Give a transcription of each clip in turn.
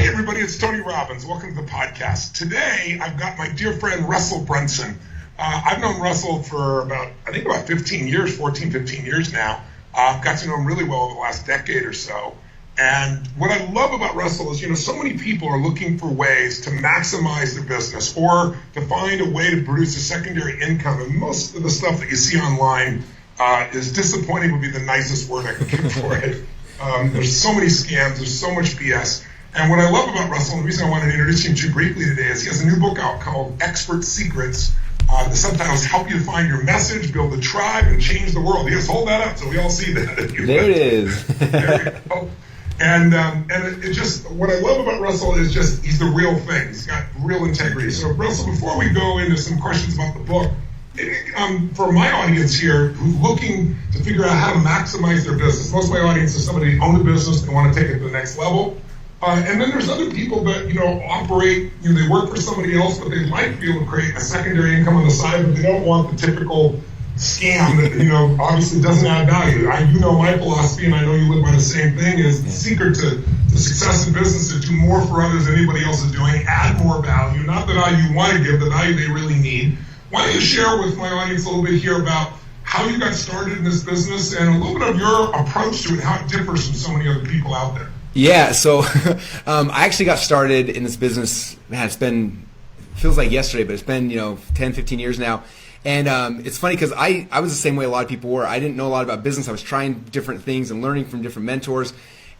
Hey everybody, it's Tony Robbins. Welcome to the podcast. Today, I've got my dear friend Russell Brunson. I've known Russell for about 15 years, 15 years now. I've got to know him really well over the last decade or so. And what I love about Russell is, so many people are looking for ways to maximize their business or to find a way to produce a secondary income. And most of the stuff that you see online is disappointing would be the nicest word I could give for it. There's so many scams, there's so much BS. And what I love about Russell, and the reason I wanted to introduce him to you briefly today, is he has a new book out called Expert Secrets. The subtitle is Help You to Find Your Message, Build a Tribe, and Change the World. Yes, hold that up so we all see that. There it is. There you go. And it just, what I love about Russell is just, he's the real thing. He's got real integrity. So Russell, before we go into some questions about the book, for my audience here who's looking to figure out how to maximize their business, most of my audience is somebody who owns a business, they want to take it to the next level. And then there's other people that, operate, they work for somebody else, but they might be able to create a secondary income on the side, but they don't want the typical scam that, obviously doesn't add value. My philosophy, and I know you live by the same thing, is the secret to success in business is do more for others than anybody else is doing, add more value, not the value you want to give, the value they really need. Why don't you share with my audience a little bit here about how you got started in this business and a little bit of your approach to it, how it differs from so many other people out there. Yeah, so I actually got started in this business, feels like yesterday, but it's been, 10, 15 years now. And it's funny because I was the same way a lot of people were. I didn't know a lot about business. I was trying different things and learning from different mentors.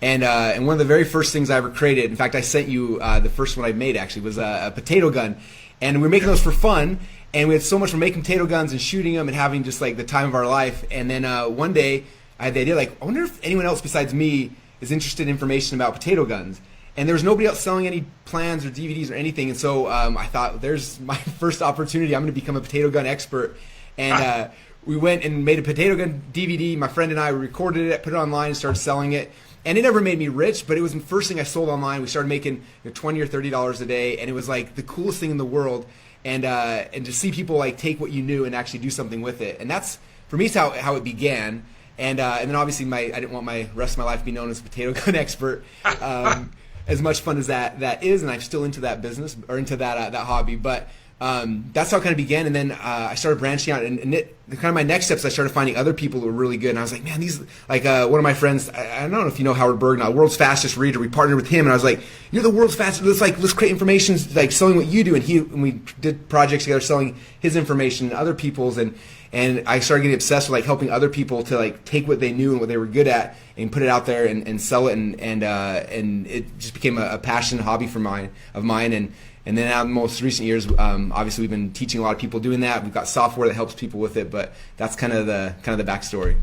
And one of the very first things I ever created, in fact, I sent you the first one I made actually, was a potato gun. And we were making those for fun. And we had so much fun making potato guns and shooting them and having just like the time of our life. And then one day I had the idea, I wonder if anyone else besides me is interested in information about potato guns. And there was nobody else selling any plans or DVDs or anything. And so I thought, there's my first opportunity. I'm going to become a potato gun expert. And we went and made a potato gun DVD. My friend and I recorded it, put it online, and started selling it. And it never made me rich, but it was the first thing I sold online. We started making $20 or $30 a day, and it was like the coolest thing in the world. And to see people take what you knew and actually do something with it. And that's, for me, is how it began. And then obviously I didn't want my rest of my life to be known as a potato gun expert. As much fun as that is, and I'm still into that business or into that hobby. But that's how it kind of began. And then I started branching out, and kind of my next steps, I started finding other people who were really good. And I was like, man, these one of my friends, I don't know if you know Howard Berg now, world's fastest reader. We partnered with him, and I was like, you're the world's fastest. Let's create information selling what you do. And we did projects together selling his information and other people's. And I started getting obsessed with helping other people to take what they knew and what they were good at and put it out there and sell it, and it just became a passion, hobby of mine. And then now in the most recent years, obviously we've been teaching a lot of people doing that. We've got software that helps people with it, but that's kind of the backstory.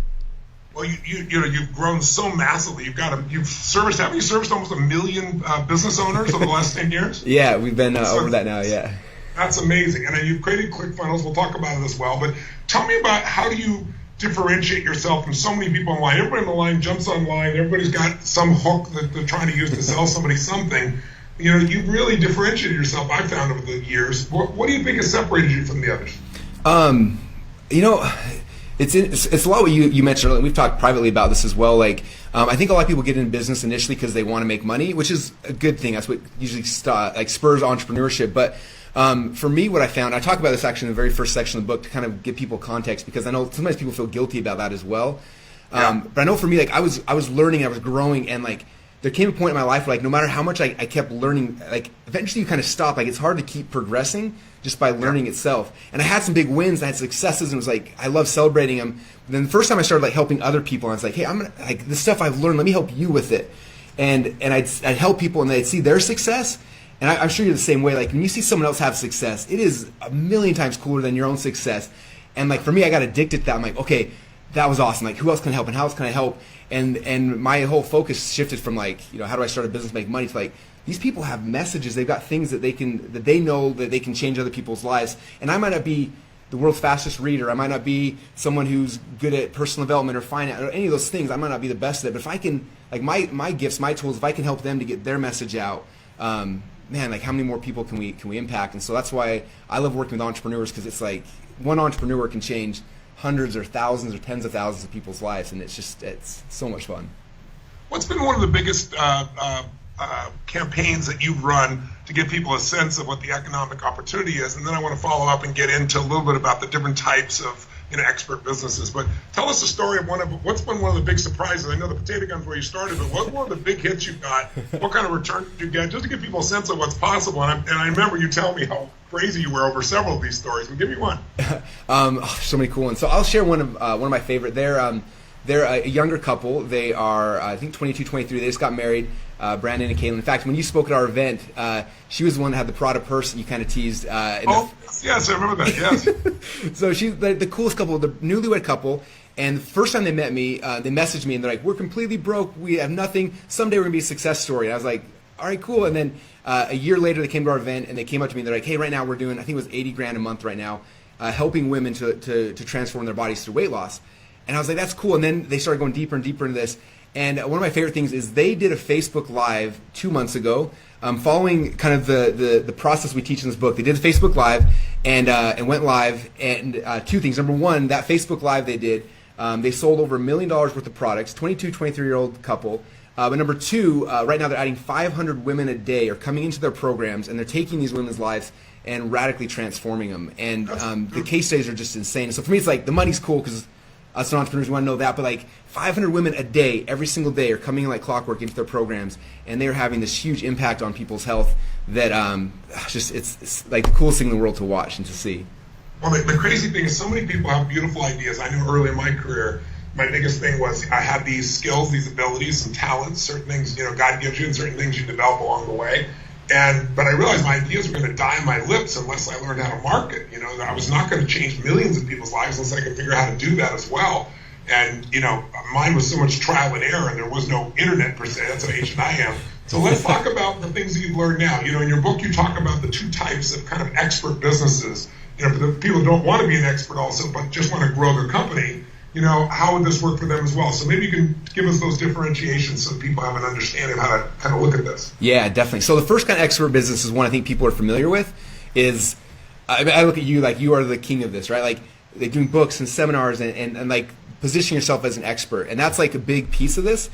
Well, you've grown so massively. Haven't you serviced almost 1 million business owners over the last 10 years? Yeah, we've been over that now. Yeah. That's amazing. And then you've created ClickFunnels. We'll talk about it as well. But tell me about how do you differentiate yourself from so many people online. Everybody on the line jumps online. Everybody's got some hook that they're trying to use to sell somebody something. You've really differentiated yourself, I've found, over the years. What do you think has separated you from the others? It's a lot what you mentioned earlier. We've talked privately about this as well. I think a lot of people get into business initially because they want to make money, which is a good thing. That's what usually spurs entrepreneurship. But for me, what I found, I talk about this actually in the very first section of the book to kind of give people context, because I know sometimes people feel guilty about that as well. But I know for me, I was learning, I was growing, and there came a point in my life where no matter how much I kept learning, eventually you kind of stop. It's hard to keep progressing just by learning itself. And I had some big wins, I had successes, and it was I love celebrating them. But then the first time I started helping other people, I was like, hey, I'm gonna this stuff I've learned, let me help you with it. And I'd help people, and they'd see their success. And I'm sure you're the same way. When you see someone else have success, it is a million times cooler than your own success. And for me, I got addicted to that. I'm like, okay, that was awesome. Who else can help, and how else can I help? And my whole focus shifted from how do I start a business, make money, to these people have messages. They've got things that they know that they can change other people's lives. And I might not be the world's fastest reader. I might not be someone who's good at personal development or finance or any of those things. I might not be the best at it. But if I can, my gifts, my tools, if I can help them to get their message out, man, how many more people can we impact? And so that's why I love working with entrepreneurs, because it's one entrepreneur can change hundreds or thousands or tens of thousands of people's lives, and it's so much fun. What's been one of the biggest campaigns that you've run to give people a sense of what the economic opportunity is, and then I want to follow up and get into a little bit about the different types of expert businesses. But tell us the story of what's been one of the big surprises. I know the potato gun's where you started, but what's one of the big hits you got? What kind of return did you get? Just to give people a sense of what's possible. And I remember you telling me how crazy you were over several of these stories. But give me one. So many cool ones. So I'll share one of my favorite. They're a younger couple. They are, I think, 22, 23. They just got married, Brandon and Caitlin. In fact, when you spoke at our event, she was the one that had the Prada purse that you kind of teased. Yes, I remember that, yes. So she's the coolest couple, the newlywed couple. And the first time they met me, they messaged me, and they're like, we're completely broke. We have nothing. Someday we're going to be a success story. And I was like, all right, cool. And then a year later, they came to our event, and they came up to me, and they're like, hey, right now we're doing, I think it was $80,000 a month right now, helping women to transform their bodies through weight loss. And I was like, that's cool. And then they started going deeper and deeper into this. And one of my favorite things is they did a Facebook Live 2 months ago, following kind of the process we teach in this book. They did a Facebook Live and went live. And two things. Number one, that Facebook Live they did, they sold over $1 million worth of products, 22, 23-year-old couple. But number two, right now they're adding 500 women a day are coming into their programs, and they're taking these women's lives and radically transforming them. And the case studies are just insane. So for me, it's like the money's cool because us entrepreneurs want to know that, but like 500 women a day, every single day, are coming in like clockwork into their programs, and they're having this huge impact on people's health that it's like the coolest thing in the world to watch and to see. Well, the crazy thing is so many people have beautiful ideas. I know early in my career, my biggest thing was I had these skills, these abilities, some talents, certain things, God gives you, and certain things you develop along the way. But I realized my ideas were going to die on my lips unless I learned how to market. I was not going to change millions of people's lives unless I could figure out how to do that as well. And, mine was so much trial and error, and there was no internet per se. That's how ancient I am. So let's talk about the things that you've learned now. In your book, you talk about the two types of kind of expert businesses. For the people who don't want to be an expert also, but just want to grow their company, how would this work for them as well? So maybe you can give us those differentiations so people have an understanding of how to kind of look at this. Yeah, definitely. So the first kind of expert business is one I think people are familiar with is, I look at you like you are the king of this, right? Like they're doing books and seminars and like positioning yourself as an expert. And that's like a big piece of this,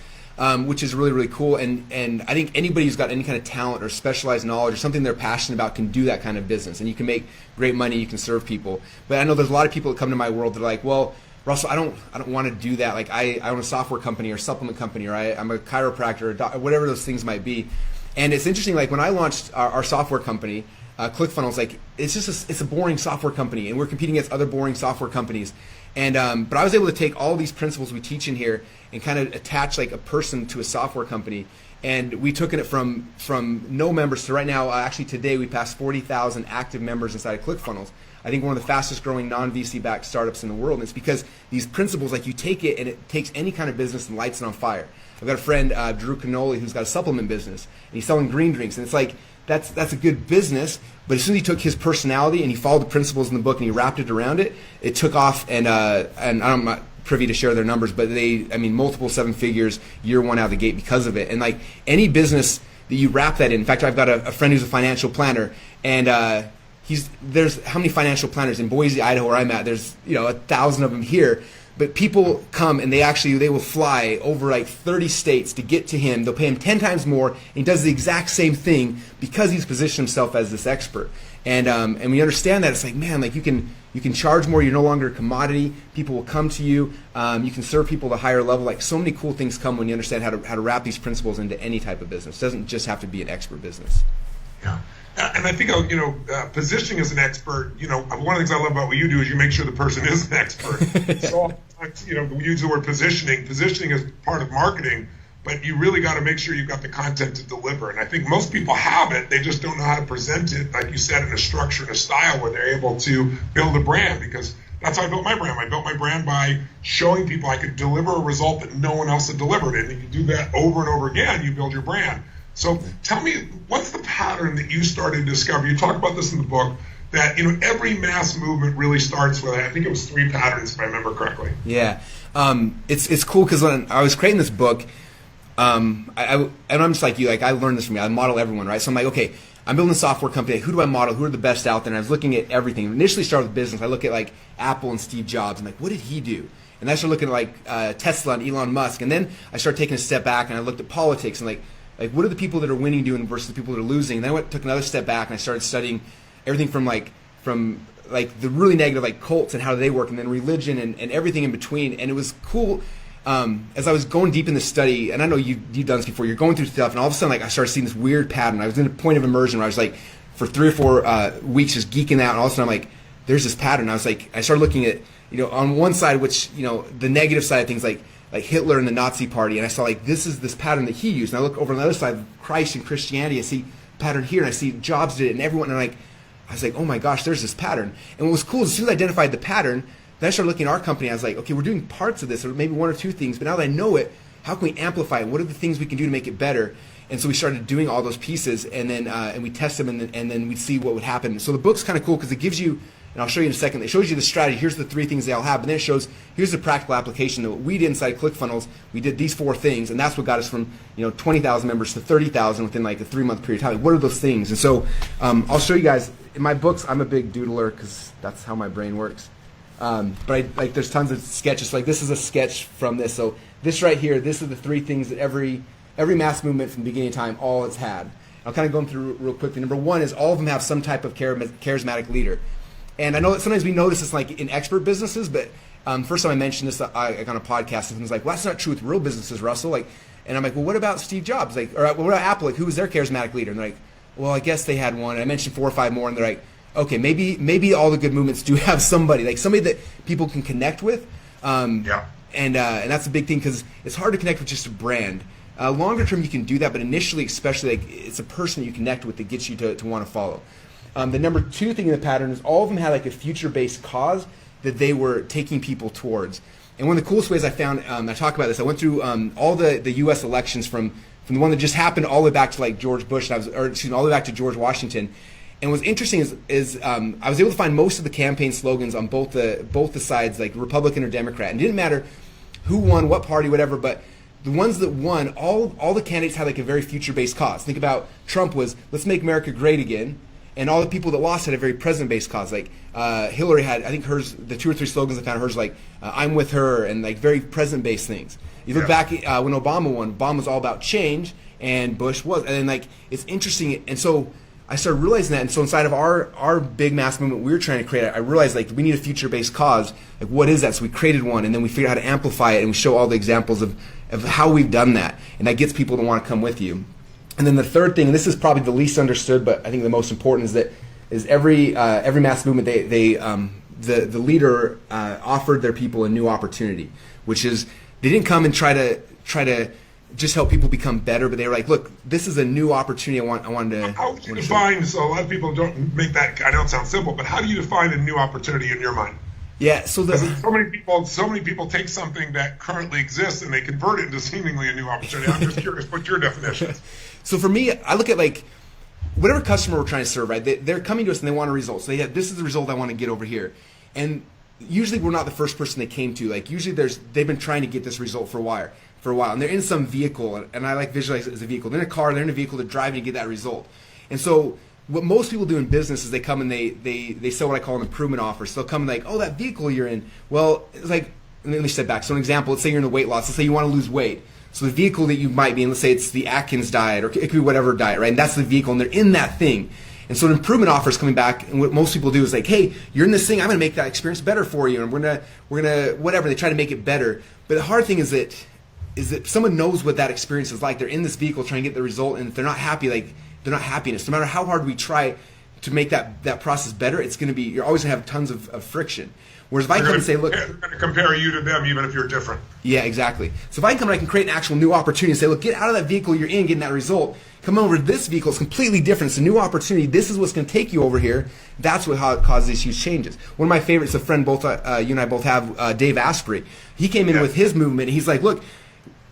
which is really, really cool. And I think anybody who's got any kind of talent or specialized knowledge or something they're passionate about can do that kind of business. And you can make great money, you can serve people. But I know there's a lot of people that come to my world that are like, well, Russell, I don't want to do that. Like I own a software company or supplement company, or I'm a chiropractor, or whatever those things might be. And it's interesting, like when I launched our software company, ClickFunnels, like it's a boring software company, and we're competing against other boring software companies. And but I was able to take all these principles we teach in here and kind of attach like a person to a software company. And we took it from no members to right now. Actually, today we passed 40,000 active members inside of ClickFunnels. I think one of the fastest growing non-VC backed startups in the world. And it's because these principles, like you take it and it takes any kind of business and lights it on fire. I've got a friend, Drew Canoli, who's got a supplement business, and he's selling green drinks. And it's like, that's a good business, but as soon as he took his personality and he followed the principles in the book and he wrapped it around it, it took off. And I'm not privy to share their numbers, but multiple seven figures year one out of the gate because of it. And like any business that you wrap that in fact, I've got a friend who's a financial planner, and there's how many financial planners in Boise, Idaho, where I'm at? There's 1,000 of them here. But people come and they will fly over like 30 states to get to him. They'll pay him 10 times more, and he does the exact same thing because he's positioned himself as this expert. And we understand that it's like, man, like you can charge more. You're no longer a commodity. People will come to you. You can serve people at a higher level. Like so many cool things come when you understand how to wrap these principles into any type of business. It doesn't just have to be an expert business. Yeah. And I think, positioning as an expert, one of the things I love about what you do is you make sure the person is an expert. So, we use the word positioning. Positioning is part of marketing, but you really got to make sure you've got the content to deliver. And I think most people have it. They just don't know how to present it, like you said, in a structure and a style where they're able to build a brand, because that's how I built my brand. I built my brand by showing people I could deliver a result that no one else had delivered. And if you do that over and over again, you build your brand. So tell me, what's the pattern that you started to discover? You talk about this in the book, that every mass movement really starts with, I think it was 3 patterns, if I remember correctly. Yeah, it's cool because when I was creating this book, and I'm just like you, like I learned this from you. I model everyone, right? So I'm like, okay, I'm building a software company. Who do I model? Who are the best out there? And I was looking at everything. Initially started with business. I look at like Apple and Steve Jobs. I'm like, what did he do? And I started looking at like Tesla and Elon Musk. And then I started taking a step back and I looked at politics and like, Like, what are the people that are winning doing versus the people that are losing? And then I took another step back and I started studying everything from the really negative, like cults and how they work, and then religion and everything in between. And it was cool as I was going deep in the study, and I know you've done this before, you're going through stuff, and all of a sudden, like, I started seeing this weird pattern. I was in a point of immersion where I was like, for 3 or 4 weeks just geeking out, and all of a sudden I'm like, there's this pattern. I was like, I started looking at, on one side, which, the negative side of things, like Hitler and the Nazi party, and I saw like, this is this pattern that he used. And I look over on the other side, Christ and Christianity, I see a pattern here, and I see Jobs did it, and everyone, and I was like, oh my gosh, there's this pattern. And what was cool is as soon as I identified the pattern, then I started looking at our company. I was like, okay, we're doing parts of this, or maybe 1 or 2 things, but now that I know it, how can we amplify it? What are the things we can do to make it better? And so we started doing all those pieces, and then and we test them, and then we see what would happen. So the book's kind of cool because it gives you, and I'll show you in a second, it shows you the strategy. Here's the 3 things they all have, but then it shows, here's the practical application that what we did inside ClickFunnels. We did these 4 things, and that's what got us from 20,000 members to 30,000 within like a 3-month period of time. Like, what are those things? And so I'll show you guys. In my books, I'm a big doodler because that's how my brain works. But there's tons of sketches. Like, this is a sketch from this. So this right here, this are the 3 things that every mass movement from the beginning of time, all it's had. I'll kind of go them through real quickly. Number 1 is all of them have some type of charismatic leader. And I know that sometimes we notice this like in expert businesses, but first time I mentioned this on a podcast, and was like, well, that's not true with real businesses, Russell. Like, and I'm like, well, what about Steve Jobs? Like, or what about Apple? Like, who was their charismatic leader? And they're like, well, I guess they had one. And I mentioned 4 or 5 more, and they're like, okay, maybe all the good movements do have somebody that people can connect with. Yeah. And that's a big thing because it's hard to connect with just a brand. Longer term, you can do that, but initially, especially, like, it's a person that you connect with that gets you to want to follow. The number 2 thing in the pattern is all of them had like a future-based cause that they were taking people towards. And one of the coolest ways I found, I talk about this, I went through all the U.S. elections from the one that just happened all the way back to like George Bush, all the way back to George Washington. And what's interesting is I was able to find most of the campaign slogans on both the sides, like Republican or Democrat. And it didn't matter who won, what party, whatever, but the ones that won, all the candidates had like a very future-based cause. Think about Trump was, let's make America great again. And all the people that lost had a very present-based cause. Like Hillary had, I think hers, the 2 or 3 slogans I found hers like, I'm with her, and like very present-based things. You look back when Obama won, Obama was all about change, and Bush was. And then like, it's interesting. And so I started realizing that. And so inside of our big mass movement we were trying to create, I realized like we need a future-based cause. Like, what is that? So we created one, and then we figured out how to amplify it, and we show all the examples of how we've done that. And that gets people to want to come with you. And then the 3rd thing, and this is probably the least understood, but I think the most important, is every mass movement the leader offered their people a new opportunity, which is they didn't come and try to just help people become better, but they were like, look, this is a new opportunity. I wanted to. How would you define? So a lot of people don't make that. I know it sounds simple, but how do you define a new opportunity in your mind? Yeah, so so many people take something that currently exists and they convert it into seemingly a new opportunity. I'm just curious, what's your definition? So for me, I look at like whatever customer we're trying to serve, right? They're coming to us and they want a result. So this is the result I want to get over here. And usually we're not the first person they came to. Like, usually they've been trying to get this result for a while, and they're in some vehicle, and I like visualize it as a vehicle. They're in a car, they're in a vehicle, they're driving to get that result. And so what most people do in business is they come and they sell what I call an improvement offer. So they'll come and like, oh, that vehicle you're in. Well, it's like, let me step back. So an example, let's say you're in a weight loss. Let's say you want to lose weight. So the vehicle that you might be in, let's say it's the Atkins diet, or it could be whatever diet, right? And that's the vehicle, and they're in that thing. And so an improvement offer is coming back, and what most people do is like, hey, you're in this thing, I'm going to make that experience better for you, and we're gonna whatever. They try to make it better. But the hard thing is that someone knows what that experience is like. They're in this vehicle trying to get the result, and if they're not happy, like they're not happiness. No matter how hard we try to make that process better, it's going to be, you're always going to have tons of friction. Whereas if I come and say, look, they're going to compare you to them even if you're different. Yeah, exactly. So if I come and I can create an actual new opportunity and say, look, get out of that vehicle you're in, getting that result. Come over to this vehicle. It's completely different. It's a new opportunity. This is what's going to take you over here. That's how it causes these huge changes. One of my favorites, a friend you and I both have, Dave Asprey. He came in with his movement. And he's like, look,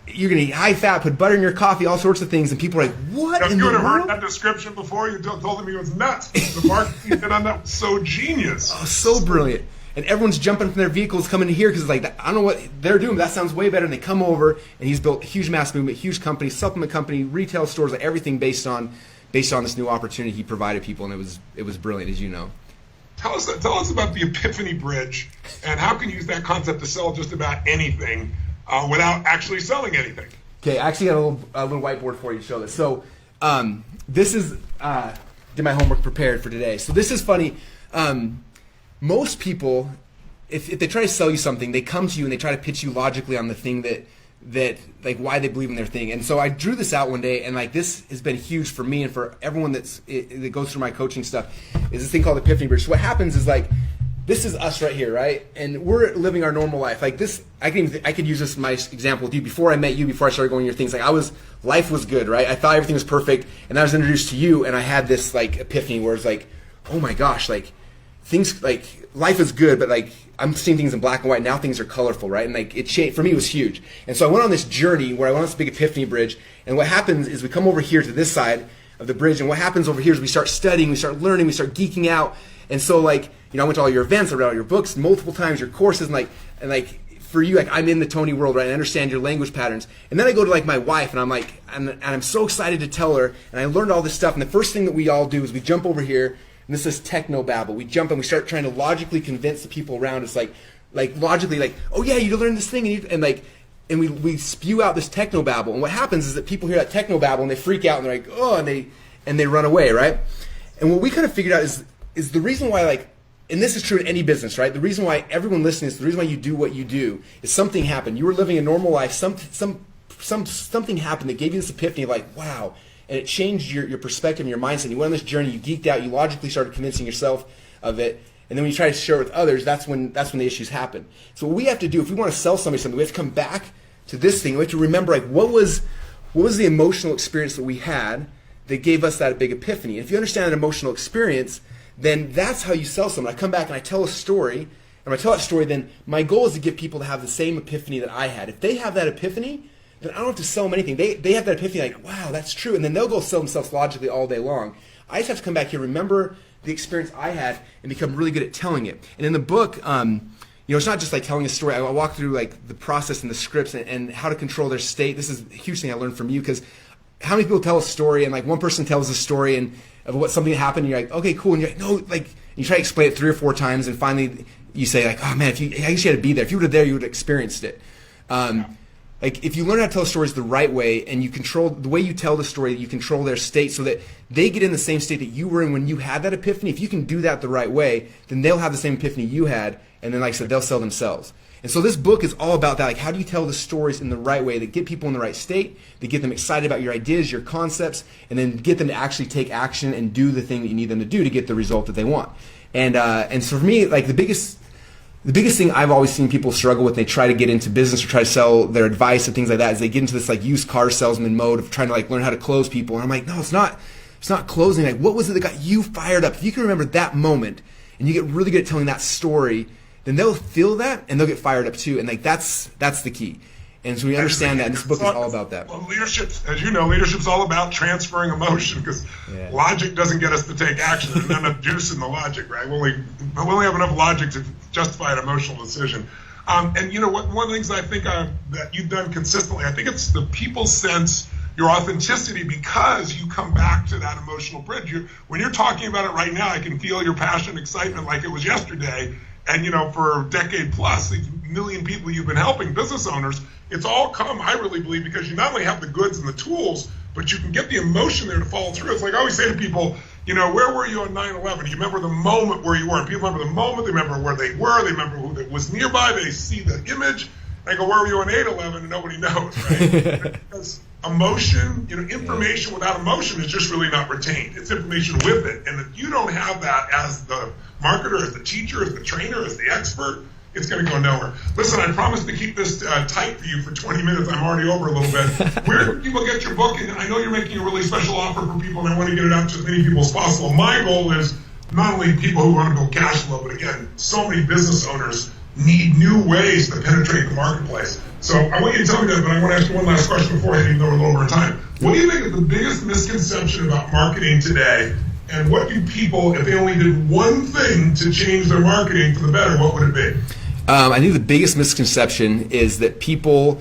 you're going to eat high fat, put butter in your coffee, all sorts of things. And people are like, what in the world? You would have heard that description before. You told him he was nuts. The marketing you did on that was so genius. Oh, so brilliant. And everyone's jumping from their vehicles coming in here because it's like, I don't know what they're doing, but that sounds way better. And they come over, and he's built a huge mass movement, huge company, supplement company, retail stores, like everything based on this new opportunity he provided people, and it was brilliant, as you know. Tell us about the Epiphany Bridge, and how can you use that concept to sell just about anything without actually selling anything? Okay, I actually got a little whiteboard for you to show this. So this is, did my homework prepared for today. So this is funny. Most people, if they try to sell you something, they come to you and they try to pitch you logically on the thing that like why they believe in their thing. And so I drew this out one day, and like this has been huge for me and for everyone that goes through my coaching stuff, is this thing called Epiphany Bridge. So what happens is, like, this is us right here, right? And we're living our normal life. Like this, I could use this my example with you. Before I met you, before I started going to your things, like life was good, right? I thought everything was perfect, and I was introduced to you, and I had this like epiphany where it's like, oh my gosh, like things, like life is good, but like I'm seeing things in black and white. Now things are colorful, right? And like it changed for me. It was huge. And so I went on this journey where I went on this big Epiphany Bridge. And what happens is we come over here to this side of the bridge, and what happens over here is we start studying, we start learning, we start geeking out. And so, like, you know, I went to all your events, I read all your books multiple times, your courses, and like for you, like I'm in the Tony world, right? I understand your language patterns. And then I go to like my wife, and I'm like, and I'm so excited to tell her. And I learned all this stuff. And the first thing that we all do is we jump over here. And this is techno babble. We jump and we start trying to logically convince the people around us, like logically, like, oh yeah, you learn this thing, and we spew out this techno babble. And what happens is that people hear that techno babble and they freak out and they're like, oh, and they run away, right? And what we kind of figured out is the reason why, like, and this is true in any business, right? The reason why everyone listening is the reason why you do what you do is something happened. You were living a normal life. Something happened that gave you this epiphany of like, wow. And it changed your perspective and your mindset. You went on this journey, you geeked out, you logically started convincing yourself of it. And then when you try to share it with others, that's when the issues happen. So what we have to do, if we want to sell somebody something, we have to come back to this thing. We have to remember, like, what was the emotional experience that we had that gave us that big epiphany. And if you understand an emotional experience, then that's how you sell someone. I come back and I tell a story, and when I tell that story, then my goal is to get people to have the same epiphany that I had. If they have that epiphany, then I don't have to sell them anything. They have that epiphany, like, wow, that's true. And then they'll go sell themselves logically all day long. I just have to come back here, remember the experience I had, and become really good at telling it. And in the book, you know, it's not just like telling a story. I walk through like the process and the scripts and how to control their state. This is a huge thing I learned from you, because how many people tell a story and like one person tells a story and of what something happened, and you're like, okay, cool. And you're like, no, like, you try to explain it 3 or 4 times, and finally you say like, oh man, I guess you had to be there. If you were there, you would have experienced it. Like, if you learn how to tell stories the right way, and you control the way you tell the story, you control their state so that they get in the same state that you were in when you had that epiphany. If you can do that the right way, then they'll have the same epiphany you had, and then, like I said, they'll sell themselves. And so this book is all about that. Like, how do you tell the stories in the right way that get people in the right state, that get them excited about your ideas, your concepts, and then get them to actually take action and do the thing that you need them to do to get the result that they want. And so for me, like, the biggest thing I've always seen people struggle with, they try to get into business or try to sell their advice and things like that, is they get into this like used car salesman mode of trying to like learn how to close people. And I'm like, no, it's not closing. Like, what was it that got you fired up? If you can remember that moment and you get really good at telling that story, then they'll feel that and they'll get fired up too. And like that's the key. And so we understand that, and this book is all about that. Well, leadership, as you know, leadership's all about transferring emotion, because logic doesn't get us to take action. There's not enough juice in the logic, right? We only have enough logic to justify an emotional decision. And you know what? One of the things I think that you've done consistently, I think it's the people sense your authenticity because you come back to that emotional bridge. When you're talking about it right now, I can feel your passion, excitement like it was yesterday. And, you know, for a decade plus, these million people you've been helping, business owners, it's all come, I really believe, because you not only have the goods and the tools, but you can get the emotion there to follow through. It's like I always say to people, you know, where were you on 9/11? You remember the moment where you were. And people remember the moment, they remember where they were, they remember who was nearby, they see the image. They go, where were you on 8/11? And nobody knows, right? Because emotion, you know, information without emotion is just really not retained. It's information with it. And if you don't have that as the marketer, as the teacher, as the trainer, as the expert, it's going to go nowhere. Listen, I promised to keep this tight for you for 20 minutes. I'm already over a little bit. Where do people get your book? And I know you're making a really special offer for people, and I want to get it out to as many people as possible. My goal is not only people who want to build cash flow, but again, so many business owners need new ways to penetrate the marketplace. So I want you to tell me that, but I want to ask you one last question before I even though we're a little over time. What do you think is the biggest misconception about marketing today? And what do people, if they only did one thing to change their marketing for the better, what would it be? I think the biggest misconception is that people,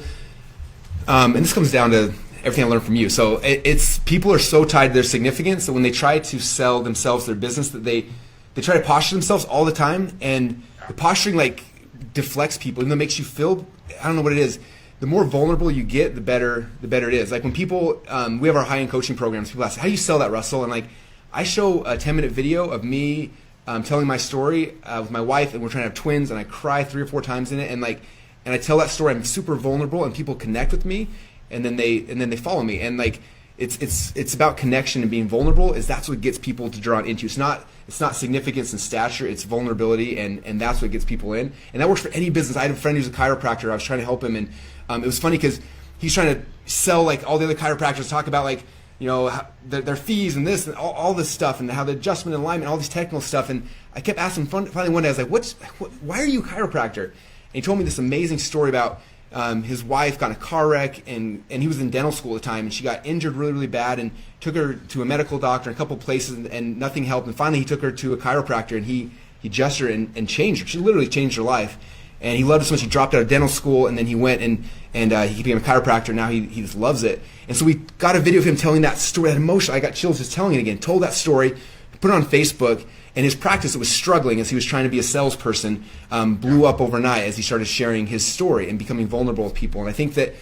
and this comes down to everything I learned from you. So it's people are so tied to their significance that when they try to sell themselves, their business, that they try to posture themselves all the time, and the posturing like deflects people, even though it makes you feel, I don't know what it is, the more vulnerable you get, the better it is. Like when people, we have our high-end coaching programs, people ask, how do you sell that, Russell? And like, I show a 10-minute video of me telling my story with my wife, and we're trying to have twins, and I cry 3 or 4 times in it, and I tell that story. I'm super vulnerable, and people connect with me, and then they follow me. And like, it's about connection and being vulnerable. That's what gets people to draw into. It's not significance and stature. It's vulnerability, and that's what gets people in. And that works for any business. I had a friend who's a chiropractor. I was trying to help him, and it was funny because he's trying to sell like all the other chiropractors, talk about like, you know, their fees and this and all this stuff, and how the adjustment and alignment, all this technical stuff. And I kept asking. Finally one day I was like, why are you a chiropractor? And he told me this amazing story about his wife got in a car wreck, and he was in dental school at the time, and she got injured really, really bad, and took her to a medical doctor in a couple of places, and nothing helped. And finally he took her to a chiropractor, and he adjusted her and changed her. She literally changed her life. And he loved it so much he dropped out of dental school, and then he went and he became a chiropractor. Now he just loves it. And so we got a video of him telling that story, that emotion. I got chills just telling it again. Told that story, put it on Facebook, and his practice, it was struggling as he was trying to be a salesperson, blew up overnight as he started sharing his story and becoming vulnerable with people. And I think that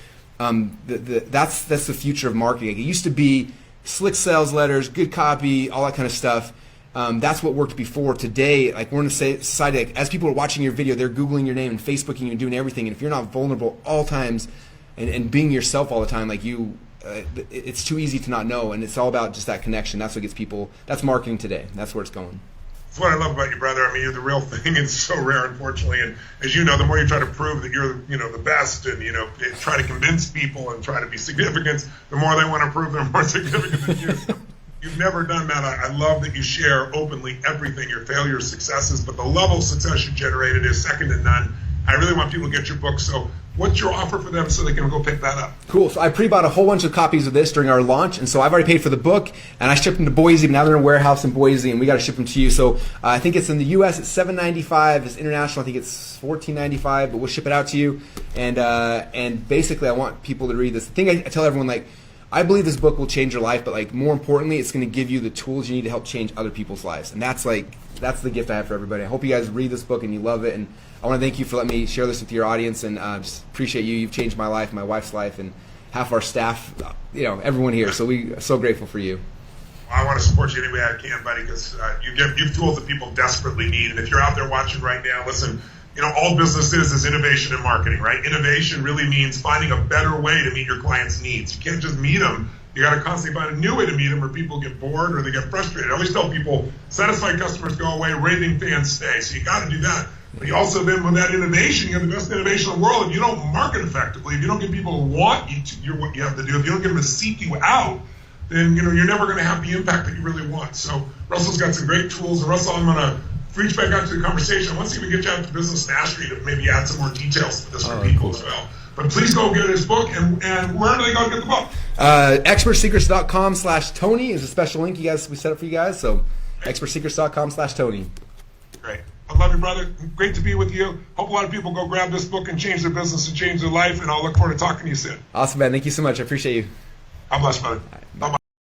that's the future of marketing. It used to be slick sales letters, good copy, all that kind of stuff. That's what worked before. Today, like, we're in a society, like, as people are watching your video, they're Googling your name and Facebooking you and doing everything. And if you're not vulnerable all times and being yourself all the time, like it's too easy to not know. And it's all about just that connection. That's what gets people. That's marketing today. That's where it's going. That's what I love about you, brother. I mean, you're the real thing. It's so rare, unfortunately. And as you know, the more you try to prove that you're, the best, and try to convince people and try to be significant, the more they want to prove they're more significant than you. You've never done that. I love that you share openly everything, your failures, successes, but the level of success you generated is second to none. I really want people to get your book. So what's your offer for them so they can go pick that up? Cool. So I pre-bought a whole bunch of copies of this during our launch, and so I've already paid for the book, and I shipped them to Boise, but now they're in a warehouse in Boise, and we got to ship them to you. So I think it's in the U.S. it's $7.95. It's international. I think it's $14.95, but we'll ship it out to you. And basically, I want people to read this. The thing I tell everyone, like, I believe this book will change your life, but like, more importantly, it's going to give you the tools you need to help change other people's lives. And that's the gift I have for everybody. I hope you guys read this book and you love it. And I want to thank you for letting me share this with your audience, and just appreciate you. You've changed my life, my wife's life, and half our staff, everyone here. So we're so grateful for you. I want to support you any way I can, buddy, because you give tools that people desperately need. And if you're out there watching right now, listen, all business is innovation in marketing, right? Innovation really means finding a better way to meet your clients' needs. You can't just meet them. You got to constantly find a new way to meet them, or people get bored or they get frustrated. I always tell people, satisfied customers go away, raving fans stay. So you got to do that. But you also, then with that innovation, you have the best innovation in the world. If you don't market effectively, if you don't get people to want you to do what you have to do, if you don't get them to seek you out, then you're never going to have the impact that you really want. So Russell's got some great tools. And Russell, I'm going to reach back out to the conversation. Let's see if we can get you out to Business Mastery to maybe add some more details to this for people as well. But please go get his book, and where do they go to get the book? Expertsecrets.com/Tony is a special link we set up for you guys. So expertsecrets.com/Tony. Great. I love you, brother. Great to be with you. Hope a lot of people go grab this book and change their business and change their life, and I'll look forward to talking to you soon. Awesome, man. Thank you so much. I appreciate you. God bless, brother. Bye-bye.